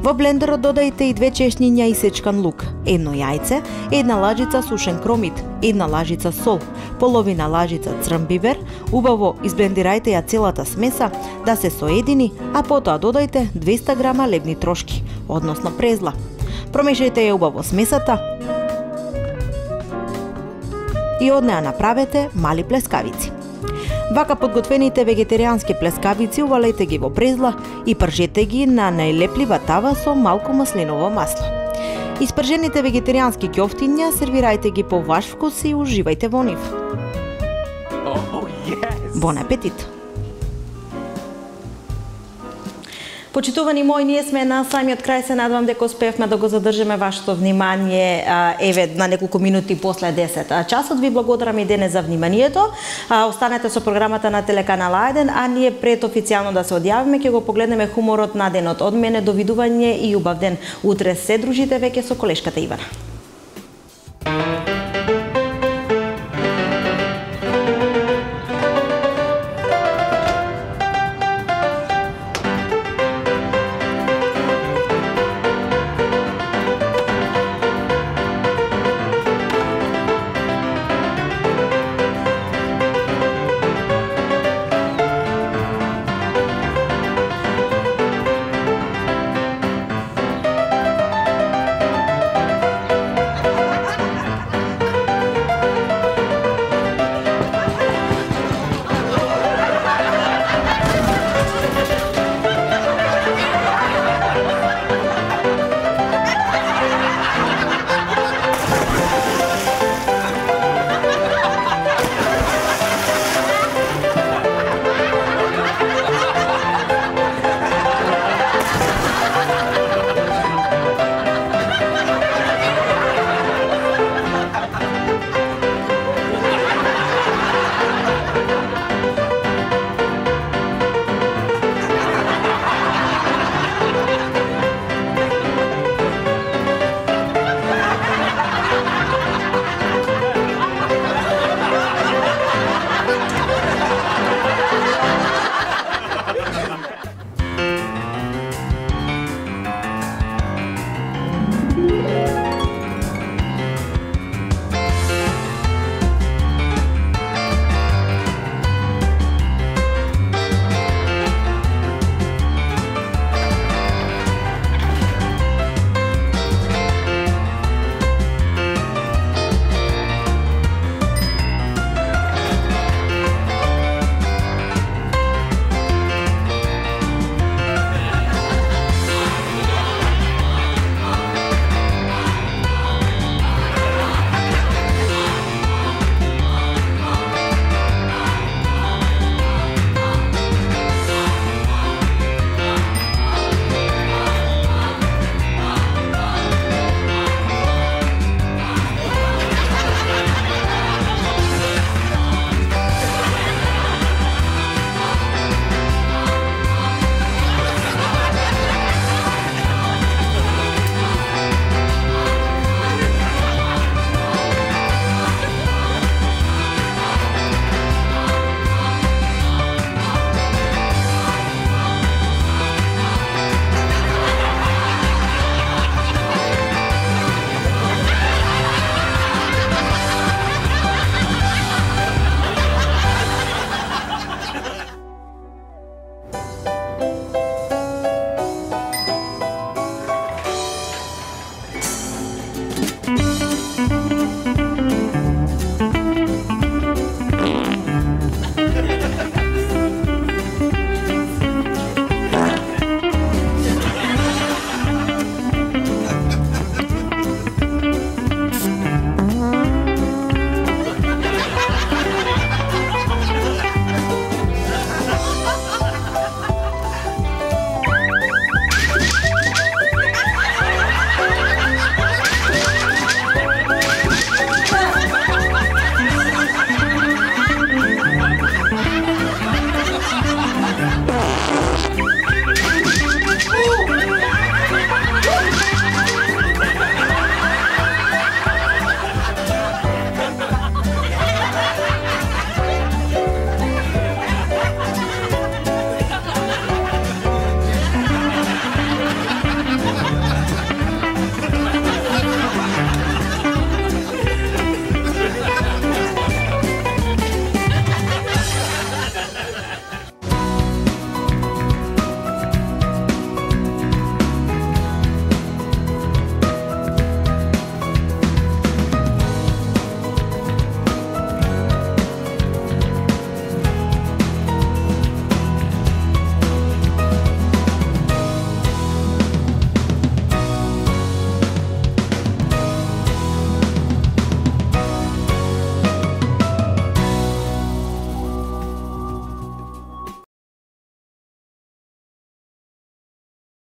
Во блендерот додајте и 2 чешњиња исечкан лук, 1 јајце, 1 лажица сушен кромит, 1 лажица сол, половина лажица црн бибер, убаво изблендирајте ја целата смеса да се соедини, а потоа додајте 200 грама лебни трошки, односно презла. Промешајте ја убаво смесата и од неа направете мали плескавици. Вака подготвените вегетаријански плескавици увалете ги во презла и пржете ги на најлеплива тава со малку маслиново масло. Испржените вегетаријански ќофтиња сервирајте ги по ваш вкус и уживајте во нив. Бон апетит! Почитувани мои, ние сме на самиот крај, се надевам дека успеевме да го задржиме вашето внимание еве на неколку минути после 10 часот. Ви благодарам и денес за вниманието. Останете со програмата на телеканал А1, а ние пред официјално да се одјавиме ќе го погледнеме хуморот на денот. Од мене довидување и убав ден. Утре се дружите веќе со колешката Ивана.